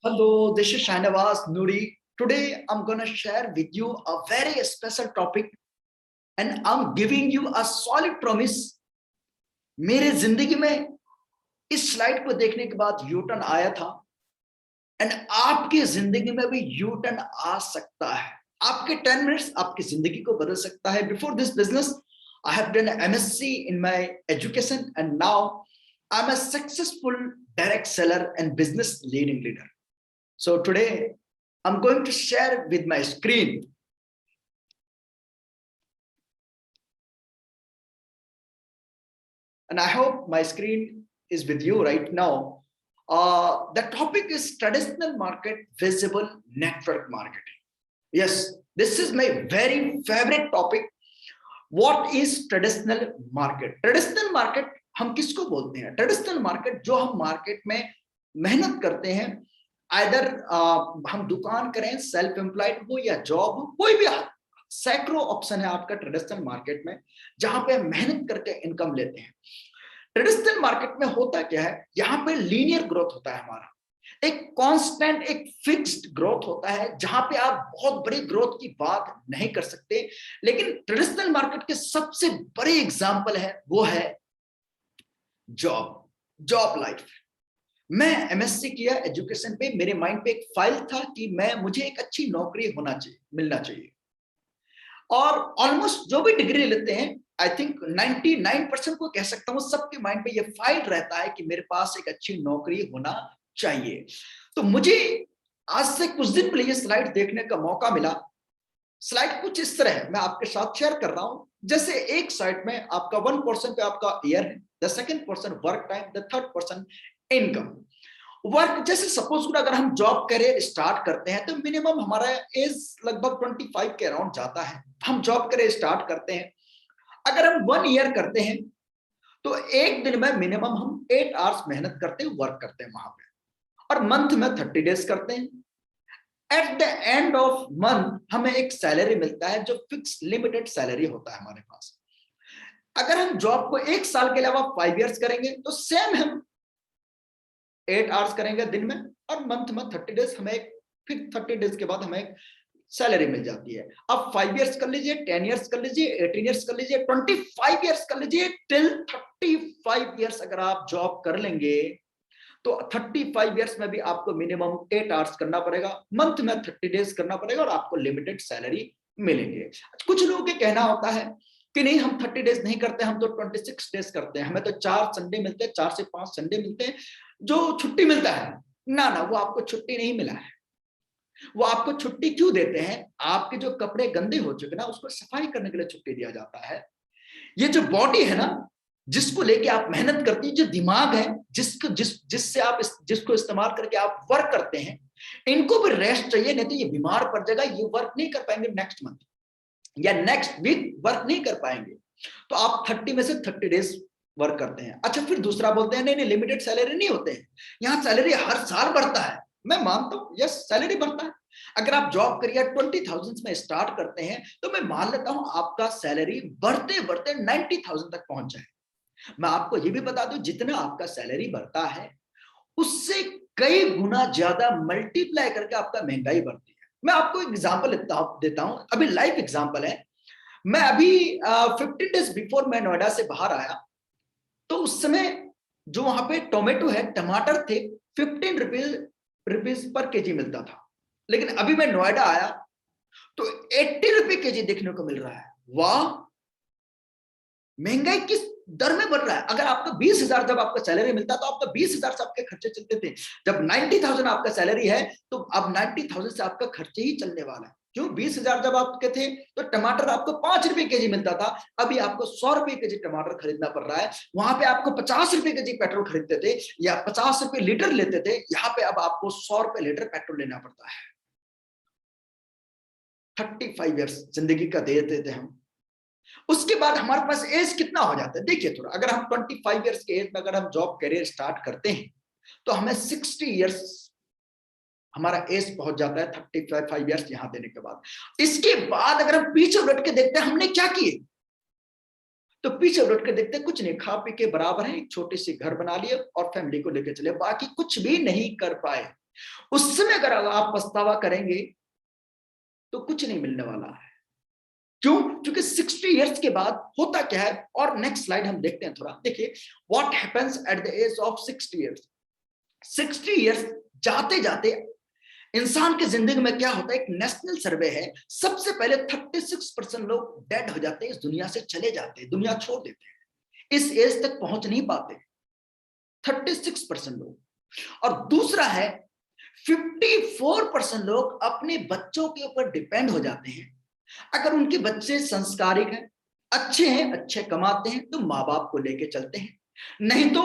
Hello, this is Shanawaz Nuri. Today, I'm going to share with you a very special topic and I'm giving you a solid promise. मेरे जिंदगी में इस slide को देखने के बाद यू टर्न आया था एंड आपकी जिंदगी में भी यू टर्न आ सकता है. आपके 10 मिनट्स आपकी जिंदगी को बदल सकता है. Before this business I have done MSc in my education and now I'm a successful direct seller and business leader. So today I'm going to share with my screen. And I hope my screen is with you right now. The topic is traditional market, visible network marketing. Yes, this is my very favorite topic. What is traditional market? Traditional market हम किसको बोलते हैं? Traditional market जो हम market में मेहनत करते हैं, आइदर हम दुकान करें, सेल्फ एम्प्लॉयड हो या जॉब हो, कोई भी सैकड़ों ऑप्शन है आपका ट्रेडिशनल मार्केट में जहां पे मेहनत करके इनकम लेते हैं. ट्रेडिशनल मार्केट में होता क्या है, यहाँ पे लीनियर ग्रोथ होता है हमारा, एक कांस्टेंट एक फिक्स्ड ग्रोथ होता है जहां पे आप बहुत बड़ी ग्रोथ की बात नहीं कर सकते. लेकिन ट्रेडिशनल मार्केट के सबसे बड़े एग्जांपल है वो है जॉब लाइफ. मैं एमएससी किया एजुकेशन पे, मेरे माइंड पे एक फाइल था कि मुझे एक अच्छी नौकरी मिलना चाहिए. और ऑलमोस्ट जो भी डिग्री लेते हैं, आई थिंक 99% को कह सकता हूं, सबके माइंड पे ये फाइल रहता है कि मेरे पास एक अच्छी नौकरी होना चाहिए. तो मुझे आज से कुछ दिन पहले ये स्लाइड देखने का मौका मिला. स्लाइड कुछ इस तरह है, मैं आपके साथ शेयर कर रहा हूं. जैसे एक साइड में आपका 1% पे आपका ईयर है, the second person work time, the third person income. Work जैसे सपोज अगर हम जॉब करियर स्टार्ट करते हैं तो मिनिमम हमारा एज लगभग 25 के अराउंड जाता है. हम जॉब करियर स्टार्ट करते हैं, अगर हम 1 ईयर करते हैं तो एक दिन में मिनिमम हम 8 आवर्स मेहनत करते हैं, वर्क करते हैं वहां पे, और मंथ में 30 डेज करते हैं. At the end of month हमें एक सैलरी मिलता है जो फिक्स लिमिटेड सैलरी होता है हमारे पास. अगर हम जॉब को 1 साल के अलावा 5 इयर्स करेंगे तो सेम हम 8 आवर्स करेंगे दिन में, और मंथ में 30 डेज, हमें फिर 30 डेज के बाद हमें सैलरी मिल जाती है. अब 5 इयर्स कर लीजिए, 10 इयर्स कर लीजिए, 18 इयर्स कर लीजिए, 25 इयर्स कर लीजिए, टिल 35 इयर्स अगर आप जॉब कर लेंगे तो 35 इयर्स में भी आपको मिनिमम 8 आवर्स करना पड़ेगा, मंथ में 30 डेज करना पड़ेगा, और आपको लिमिटेड सैलरी मिलेंगे. कुछ लोगों के कहना होता है कि नहीं, हम 30 डेज नहीं करते, हम तो 26 डेज करते हैं, हमें तो 4 संडे मिलते हैं, 4 से 5 संडे मिलते हैं जो छुट्टी मिलता है. ना, वो आपको छुट्टी नहीं मिला है. वो आपको छुट्टी क्यों देते हैं? आपके जो कपड़े गंदे हो चुके ना, उसको सफाई करने के लिए छुट्टी दिया जाता है. ये जो बॉडी है ना, जिसको लेके आप मेहनत करती है, जो दिमाग है जिसको इस्तेमाल करके आप वर्क करते हैं, इनको भी रेस्ट चाहिए, नहीं तो ये बीमार पड़ जाएगा, ये वर्क नहीं कर पाएंगे, नेक्स्ट मंथ या नेक्स्ट वीक वर्क नहीं कर पाएंगे. तो आप 30 में से 30 डेज वर्क करते हैं. अच्छा, फिर दूसरा बोलते हैं नहीं, लिमिटेड सैलरी नहीं होते हैं, यहाँ सैलरी हर साल बढ़ता है. मैं मानता हूं, यस, सैलरी बढ़ता है. अगर आप जॉब करियर 20,000 में स्टार्ट करते हैं तो मैं मान लेता हूं आपका सैलरी बढ़ते बढ़ते 90,000 तक पहुंच जाए. मैं आपको ये भी बता दूं, जितना आपका सैलरी बढ़ता है उससे कई गुना ज्यादा मल्टीप्लाई करके आपका महंगाई बढ़ती है. मैं आपको एग्जांपल देता हूं, अभी लाइव एग्जांपल है. मैं अभी 15 डेज बिफोर मैं नोएडा से बाहर आया, तो उस समय जो वहां पे टोमेटो है, टमाटर थे, 15 रुपीज पर केजी मिलता था. लेकिन अभी मैं नोएडा आया तो 80 रुपए केजी देखने को मिल रहा है. वाह, महंगाई किस दर में बढ़ रहा है. अगर आपका 20,000 जब आपका सैलरी मिलता तो आपका 20,000 से आपके खर्चे चलते थे. जब 90,000 आपका सैलरी है तो अब 90,000 से आपका खर्चे ही चलने वाला है. क्यों? 20,000 जब आपके थे तो टमाटर आपको 5 रुपए केजी मिलता था, अभी आपको 100 रुपए केजी टमाटर खरीदना पड़ रहा है. वहां पे आपको 50 रुपए केजी पेट्रोल खरीदते थे या 50 रुपए लीटर लेते थे, यहाँ पे अब आपको 100 रुपए लीटर पेट्रोल लेना पड़ता है. 35 इयर्स जिंदगी का दे देते हम. उसके बाद हमारे पास एज कितना हो जाता है देखिए थोड़ा. अगर हम 25 इयर्स के एज में अगर हम जॉब करियर स्टार्ट करते हैं तो हमें 60 इयर्स हमारा एज पहुंच जाता है. 35 इयर्स यहां देने के बाद, इसके बाद अगर हम पीछे उलट के देखते हैं हमने क्या किए, तो पीछे उलट के देखते हैं कुछ नहीं, खा पी के बराबर है, एक छोटी सी घर बना लिए और फैमिली को लेकर चले, बाकी कुछ भी नहीं कर पाए. उस समय अगर आप पछतावा करेंगे तो कुछ नहीं मिलने वाला है। क्यों? क्योंकि 60 इयर्स के बाद होता क्या है, और नेक्स्ट स्लाइड हम देखते हैं थोड़ा। देखिए what happens at the age of 60 years. 60 years जाते जाते इंसान की जिंदगी में क्या होता है, एक नेशनल सर्वे है, सबसे पहले 36% लोग डेड हो जाते हैं, इस दुनिया से चले जाते हैं, दुनिया छोड़ देते हैं, इस एज तक पहुंच नहीं पाते 36% लोग। और दूसरा है 54% लोग अपने बच्चों के ऊपर डिपेंड हो जाते हैं। अगर उनके बच्चे संस्कारिक हैं, अच्छे हैं, अच्छे कमाते हैं, तो माँ बाप को लेके चलते हैं। नहीं तो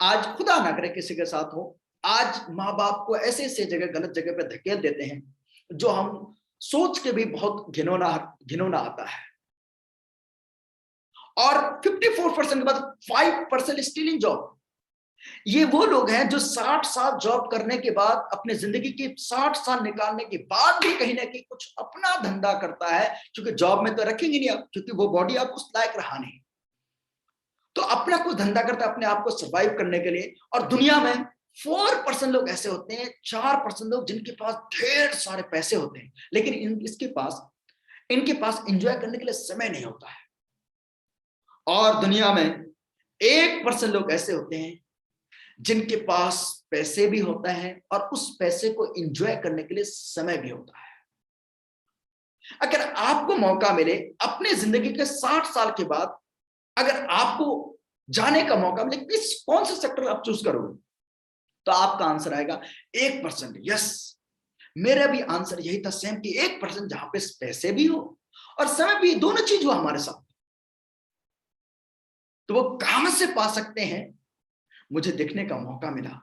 आज खुदा ना करे किसी के साथ हो, आज माँ बाप को ऐसे ऐसे जगह, गलत जगह पे धकेल देते हैं जो हम सोच के भी बहुत घिनौना आता है। और 54% के बाद 5% स्टिल इन जॉब। ये वो लोग हैं जो 60 साल जॉब करने के बाद, अपने जिंदगी के 60 साल निकालने के बाद भी कहीं ना कहीं कुछ अपना धंधा करता है, क्योंकि जॉब में तो रखेंगे नहीं आप, क्योंकि वो बॉडी आप उस लायक रहा नहीं, तो अपना कुछ धंधा करता है अपने आप को सर्वाइव करने के लिए। और दुनिया में 4% लोग ऐसे होते हैं, 4% लोग जिनके पास ढेर सारे पैसे होते हैं, लेकिन इनके पास एंजॉय करने के लिए समय नहीं होता है। और दुनिया में 1% लोग ऐसे होते हैं जिनके पास पैसे भी होता है और उस पैसे को एंजॉय करने के लिए समय भी होता है। अगर आपको मौका मिले अपने जिंदगी के 60 साल के बाद, अगर आपको जाने का मौका मिले, कौन सा सेक्टर आप चूज करोगे? तो आपका आंसर आएगा 1%। यस, मेरा भी आंसर यही था सेम, कि 1% जहां पे पैसे भी हो और समय भी, दोनों चीज हो हमारे साथ। तो वो कहां से पा सकते हैं? मुझे देखने का मौका मिला,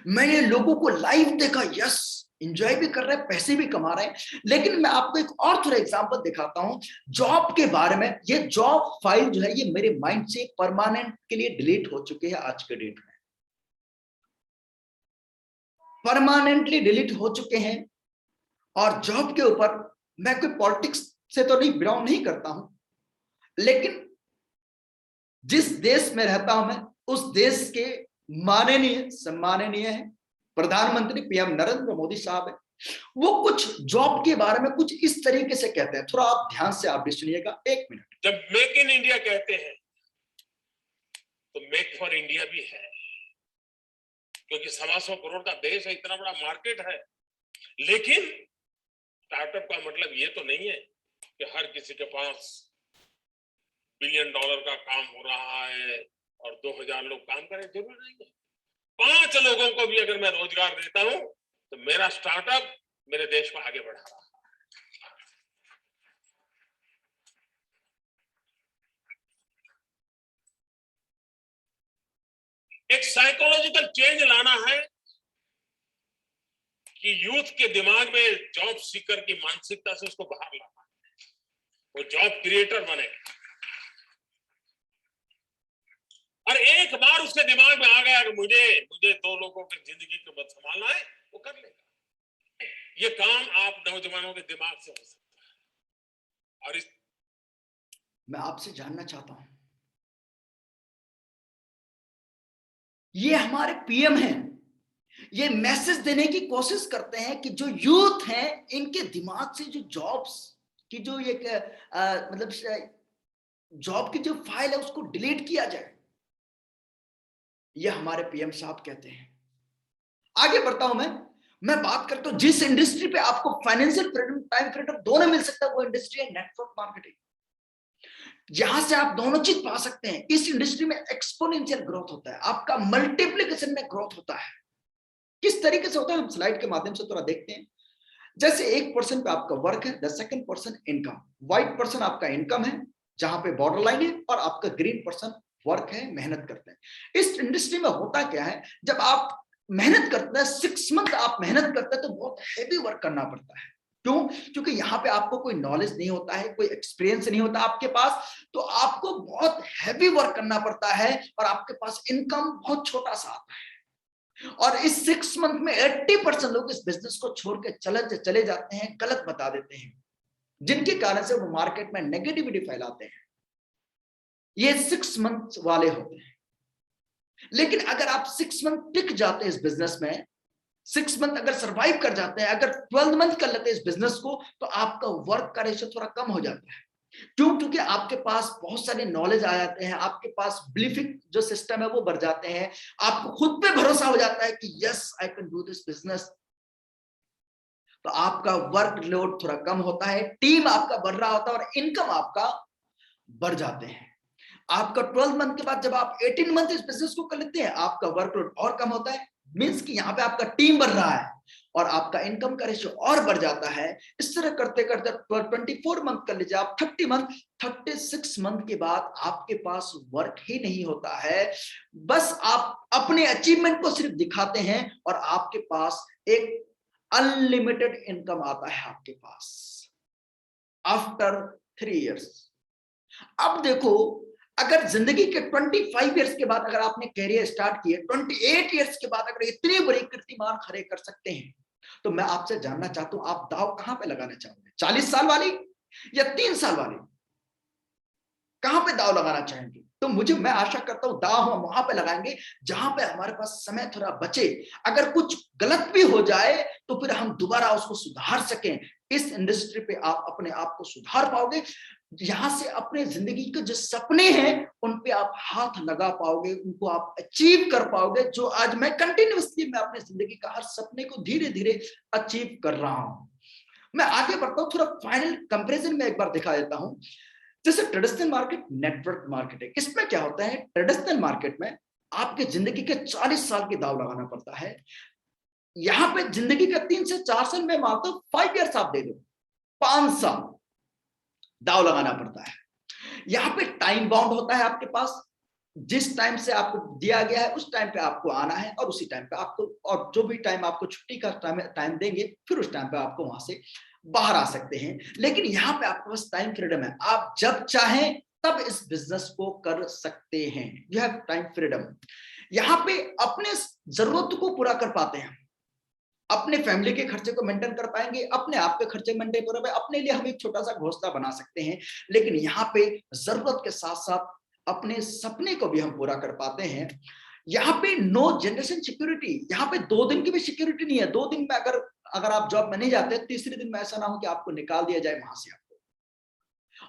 मैंने लोगों को लाइव देखा, यस एंजॉय भी कर रहे हैं, पैसे भी कमा रहे हैं। लेकिन मैं आपको एक और थोड़ा एग्जांपल दिखाता हूं जॉब के बारे में। ये जॉब फाइल जो है, ये मेरे माइंड से परमानेंट के लिए डिलीट हो चुके हैं आज के डेट में, परमानेंटली डिलीट हो चुके हैं। और जॉब के ऊपर मैं कोई पॉलिटिक्स से तो नहीं, बिलोंग नहीं करता हूं, लेकिन जिस देश में रहता हूं मैं, उस देश के माननीय सम्माननीय है प्रधानमंत्री पीएम नरेंद्र मोदी साहब है, वो कुछ जॉब के बारे में कुछ इस तरीके से कहते हैं। थोड़ा आप ध्यान से आप भी सुनिएगा, 1 मिनट। जब मेक इन इंडिया कहते हैं तो मेक फॉर इंडिया भी है, क्योंकि 125 करोड़ का देश है, इतना बड़ा मार्केट है। लेकिन स्टार्टअप का मतलब ये तो नहीं है कि हर किसी के पास $1 बिलियन का काम हो रहा है और 2000 लोग काम करें, जरूर नहीं है। 5 लोगों को भी अगर मैं रोजगार देता हूं तो मेरा स्टार्टअप मेरे देश को आगे बढ़ा रहा है। एक साइकोलॉजिकल चेंज लाना है कि यूथ के दिमाग में जॉब सीकर की मानसिकता से उसको बाहर लाना है, वो जॉब क्रिएटर बनेगा। और एक बार उसके दिमाग में आ गया कि मुझे 2 लोगों की जिंदगी को संभालना है, वो कर लेगा। ये काम आप नौजवानों के दिमाग से हो सकता है। और मैं आपसे जानना चाहता हूं, ये हमारे पीएम हैं, ये मैसेज देने की कोशिश करते हैं कि जो यूथ हैं, इनके दिमाग से जो जॉब्स की जो एक मतलब जॉब की जो फाइल है उसको डिलीट किया जाए, ये हमारे पीएम साहब कहते हैं। आगे बढ़ता हूं मैं बात करता हूं जिस इंडस्ट्री पे आपको फाइनेंशियल फ्रीडम, टाइम फ्रीडम दोनों मिल सकता है, वो इंडस्ट्री है नेटवर्क मार्केटिंग। जहां से आप दोनों चीज पा सकते हैं। इस इंडस्ट्री में एक्सपोनेंशियल ग्रोथ होता है, आपका मल्टीप्लिकेशन में ग्रोथ होता है। किस तरीके से होता है, हम स्लाइड के माध्यम से थोड़ा देखते हैं। जैसे 1% पे आपका वर्क है, the second person income. White person आपका इनकम है, जहां पे बॉर्डर लाइन है, और आपका ग्रीन पर्सन वर्क है, मेहनत करते हैं। इस इंडस्ट्री में होता क्या है, जब आप मेहनत करते हैं, 6 मंथ आप मेहनत करते हैं, तो बहुत हैवी वर्क करना पड़ता है। क्यों? क्योंकि यहाँ पे आपको कोई नॉलेज नहीं होता है, कोई एक्सपीरियंस नहीं होता आपके पास, तो आपको बहुत हैवी वर्क करना पड़ता है और आपके पास इनकम बहुत छोटा सा आता है। और इस 6 मंथ में 80% लोग इस बिजनेस को छोड़ के चले जाते हैं, गलत बता देते हैं, जिनके कारण से वो मार्केट में नेगेटिविटी फैलाते हैं। ये 6 मंथ वाले होते हैं। लेकिन अगर आप 6 मंथ टिक जाते हैं इस बिजनेस में, 6 मंथ अगर सरवाइव कर जाते हैं, अगर 12 मंथ कर लेते हैं इस बिजनेस को, तो आपका वर्क का रेशियो थोड़ा कम हो जाता है। क्यों? क्योंकि आपके पास बहुत सारे नॉलेज आ जाते हैं, आपके पास बिलीफिंग जो सिस्टम है वो बढ़ जाते हैं, आपको खुद पे भरोसा हो जाता है कि yes I can do this business. तो आपका वर्क लोड थोड़ा कम होता है, टीम आपका बढ़ रहा होता है और इनकम आपका बढ़ जाते हैं। आपका 12 मंथ के बाद जब आप 18 मंथ इस बिजनेस को कर लेते हैं, आपका वर्कलोड और कम होता है, मींस कि यहां पे आपका टीम बढ़ रहा है और आपका इनकम का रेशियो और बढ़ जाता है। इस तरह करते करते 24 मंथ कर लीजिए आप, 30 मंथ, 36 मंथ के बाद आपके पास वर्क ही नहीं होता है, बस आप अपने अचीवमेंट को सिर्फ दिखाते हैं और आपके पास एक अनलिमिटेड इनकम आता है आपके पास आफ्टर 3 इयर्स। अब देखो, अगर जिंदगी के 25 इयर्स के बाद अगर आपने कैरियर स्टार्ट किए, 28 इयर्स के बाद अगर इतनी बड़ी कीर्तिमान खड़े कर सकते हैं, तो मैं आपसे जानना चाहता हूं, आप दाव कहां पे लगाना चाहोगे? 40 साल वाली या 3 साल वाली? कहां पे दाव लगाना चाहेंगे? तो मैं आशा करता हूं दाव हम वहां पे लगाएंगे जहां पे हमारे पास समय थोड़ा बचे, अगर कुछ गलत भी हो जाए तो फिर हम दोबारा उसको सुधार सकें। इस इंडस्ट्री पे आप अपने आप को सुधार पाओगे, यहां से अपने जिंदगी के जो सपने हैं उन पे आप हाथ लगा पाओगे, उनको आप अचीव कर पाओगे, जो आज मैं कंटिन्यूअसली मैं अपने जिंदगी का हर सपने को धीरे धीरे अचीव कर रहा हूं। मैं आगे बढ़ता हूं, थोड़ा फाइनल कंपैरिजन में एक बार दिखा देता हूं। जैसे ट्रेडिशनल मार्केट, नेटवर्क मार्केटिंग, इसमें क्या होता है? ट्रेडिशनल मार्केट में आपके जिंदगी के 40 साल की दाव लगाना पड़ता है, यहां पे जिंदगी का 3 से 4 साल में मानता हूं, 5 इयर्स आप दे दो, 5 साल दाव लगाना पड़ता है। यहां पे टाइम बाउंड होता है आपके पास, जिस टाइम से आपको दिया गया है उस टाइम पे आपको आना है और उसी टाइम पे आपको, और जो भी टाइम आपको छुट्टी का टाइम देंगे फिर उस टाइम पे आपको वहां से बाहर आ सकते हैं। लेकिन यहाँ पे आपके पास टाइम फ्रीडम है, आप जब चाहें तब इस बिजनेस को कर सकते हैं, यह टाइम फ्रीडम। यहाँ पे अपने जरूरत को पूरा कर पाते हैं, अपने फैमिली के खर्चे को मेंटेन कर पाएंगे, अपने आप के खर्चे मेंटेन कर पाएंगे, अपने लिए हम एक छोटा सा घोंसला बना सकते हैं। लेकिन यहाँ पे जरूरत के साथ साथ अपने सपने को भी हम पूरा कर पाते हैं। यहाँ पे नो जनरेशन सिक्योरिटी, यहाँ पे 2 दिन की भी सिक्योरिटी नहीं है। 2 दिन में अगर आप जॉब में नहीं जाते, तीसरे दिन में ऐसा ना हो कि आपको निकाल दिया जाए वहां से।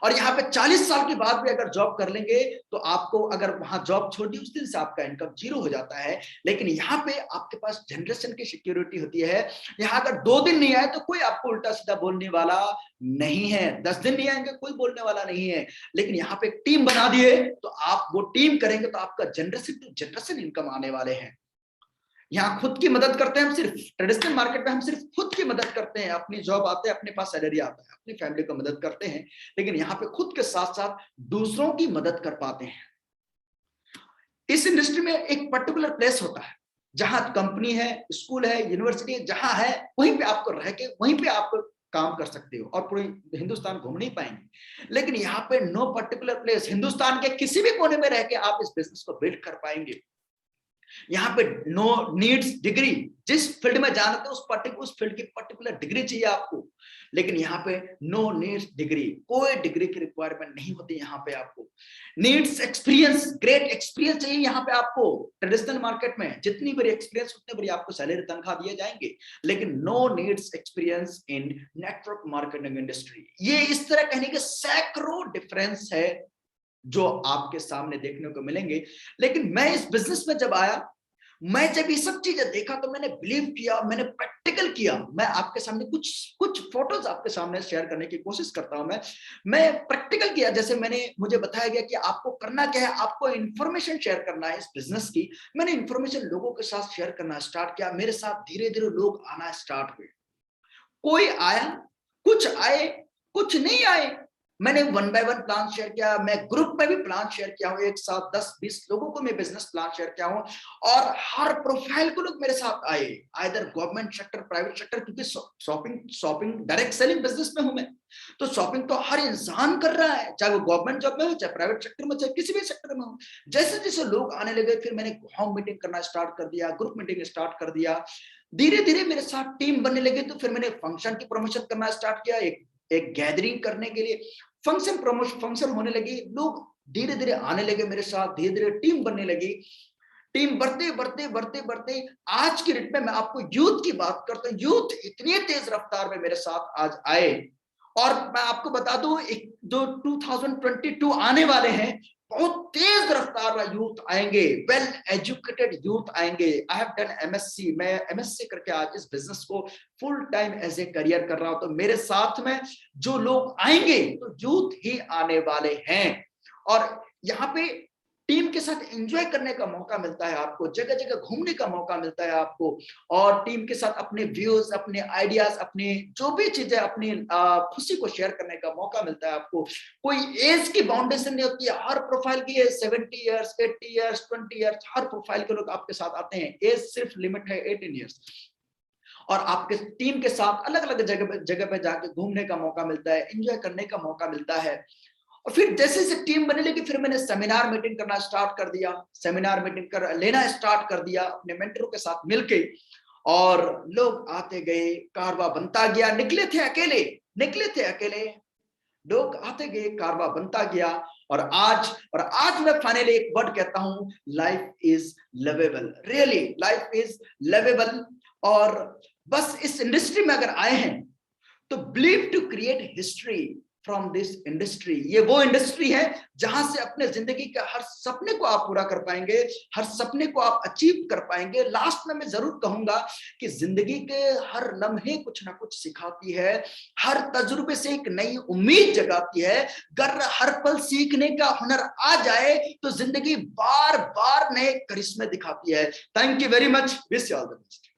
और यहाँ पे 40 साल के बाद भी अगर जॉब कर लेंगे तो आपको, अगर वहां जॉब छोड़ दी उस दिन से आपका इनकम 0 हो जाता है। लेकिन यहाँ पे आपके पास जनरेशन की सिक्योरिटी होती है। यहाँ अगर 2 दिन नहीं आए तो कोई आपको उल्टा सीधा बोलने वाला नहीं है, 10 दिन नहीं आएंगे कोई बोलने वाला नहीं है। लेकिन यहाँ पे टीम बना दिए तो आप वो टीम करेंगे तो आपका जनरेशन टू जनरेशन इनकम आने वाले हैं। यहाँ खुद की मदद करते हैं हम, सिर्फ ट्रेडिशनल मार्केट में हम सिर्फ खुद की मदद करते हैं, अपनी जॉब आते हैं, अपने पास सैलरी आता है, अपनी फैमिली को मदद करते हैं। लेकिन यहाँ पे खुद के साथ साथ दूसरों की मदद कर पाते हैं। इस इंडस्ट्री में एक पर्टिकुलर प्लेस होता है जहां कंपनी है, स्कूल है, यूनिवर्सिटी है, जहां है वहीं पे आपको रह के वहीं पे आप काम कर सकते हो और पूरी हिंदुस्तान घूम नहीं पाएंगे। लेकिन यहाँ पे नो पर्टिकुलर प्लेस, हिंदुस्तान के किसी भी कोने में रह के आप इस बिजनेस को बिल्ड कर पाएंगे। यहाँ पे नो नीड्स डिग्री, जिस फील्ड में जाना था उस फील्ड की पर्टिकुलर डिग्री चाहिए आपको। लेकिन यहाँ पे नो नीड्स डिग्री, कोई डिग्री की रिक्वायरमेंट नहीं होती यहाँ पे आपको। नीड्स एक्सपीरियंस, ग्रेट एक्सपीरियंस चाहिए यहाँ पे आपको। ट्रेडिशनल मार्केट में जितनी बड़ी एक्सपीरियंस उतनी बड़ी आपको सैलरी तनख्वाह दिए जाएंगे। लेकिन no needs experience in network marketing industry. ये इस तरह कहने के सैकड़ों डिफरेंस है जो आपके सामने देखने को मिलेंगे। लेकिन मैं इस बिजनेस में जब आया, मैं जब ये सब चीजें देखा तो मैंने बिलीव किया, मैंने प्रैक्टिकल किया। मैं आपके सामने कुछ फोटोज आपके सामने शेयर करने की कोशिश करता हूं। मैं प्रैक्टिकल किया, जैसे मुझे बताया गया कि आपको करना क्या है, आपको इंफॉर्मेशन शेयर करना है इस बिजनेस की। मैंने इंफॉर्मेशन लोगों के साथ शेयर करना स्टार्ट किया, मेरे साथ धीरे धीरे लोग आना स्टार्ट हुए। कोई आया, कुछ आए, कुछ नहीं आए। मैंने 1 बाय 1 प्लान शेयर किया, मैं ग्रुप में भी प्लान शेयर किया हूं, एक साथ 10-20 लोगों को मैं बिजनेस प्लान शेयर किया हूं। और हर प्रोफाइल को लोग मेरे साथ आए, either government sector, private sector, क्योंकि शॉपिंग डायरेक्ट सेलिंग बिजनेस में हूं मैं। तो शॉपिंग तो हर इंसान कर रहा है, चाहे वो गवर्नमेंट जॉब में हो, चाहे प्राइवेट सेक्टर में, चाहे किसी भी सेक्टर में हो। जैसे जैसे लोग आने लगे, फिर मैंने होम मीटिंग करना स्टार्ट कर दिया, ग्रुप मीटिंग स्टार्ट कर दिया। धीरे धीरे मेरे साथ टीम बनने लगे, तो फिर मैंने फंक्शन की प्रमोशन करना स्टार्ट किया। एक गैदरिंग करने के लिए फंक्शन होने लगी, लोग धीरे धीरे आने लगे मेरे साथ, धीरे धीरे टीम बनने लगी। टीम बढ़ते बढ़ते बढ़ते बढ़ते आज की डेट में मैं आपको यूथ की बात करता हूं, यूथ इतनी तेज रफ्तार में मेरे साथ आज आए। और मैं आपको बता दूं, एक जो 2022 आने वाले हैं, बहुत तेज रफ्तार में यूथ आएंगे, वेल एजुकेटेड यूथ आएंगे। आई हैव डन एमएससी, मैं एमएससी करके आज इस बिजनेस को full time as a career कर रहा हूं। तो मेरे साथ में जो लोग आएंगे तो यूथ ही आने वाले हैं। और यहाँ पे टीम के साथ एंजॉय करने का मौका मिलता है आपको, जगह जगह घूमने का मौका मिलता है आपको, और टीम के साथ अपने व्यूज, अपने आइडियाज, अपने जो भी चीजें, अपनी खुशी को शेयर करने का मौका मिलता है आपको। कोई एज की बाउंडेशन नहीं होती है, हर प्रोफाइल की है 70 years, 80 years, 20 years, her profile के लोग आपके साथ आते हैं। एज सिर्फ लिमिट है 18 इयर्स। और आपके टीम के साथ अलग अलग जगह पे जाके घूमने का मौका मिलता है, एंजॉय करने का मौका मिलता है। और फिर जैसे जैसे टीम बनने लगी, फिर मैंने सेमिनार मीटिंग करना स्टार्ट कर दिया, सेमिनार मीटिंग कर लेना स्टार्ट कर दिया अपने मेंटरों के साथ मिलके। और लोग आते गए, कारवा बनता गया। निकले थे अकेले, लोग आते गए, कारवा बनता गया। और आज मैं फाइनली एक वर्ड कहता हूं, life is lovable. Really life is lovable. और बस इस इंडस्ट्री में अगर आए हैं तो believe to create history from this industry. ये वो इंडस्ट्री है जहां से अपने जिंदगी के हर सपने को आप पूरा कर पाएंगे, हर सपने को आप अचीव कर पाएंगे। लास्ट में मैं जरूर कहूंगा कि जिंदगी के हर लम्हे कुछ ना कुछ सिखाती है, हर तजुर्बे से एक नई उम्मीद जगाती है। अगर हर पल सीखने का हुनर आ जाए तो जिंदगी बार बार नए करिश्मे दिखाती है। Thank you very much, wish you all the best.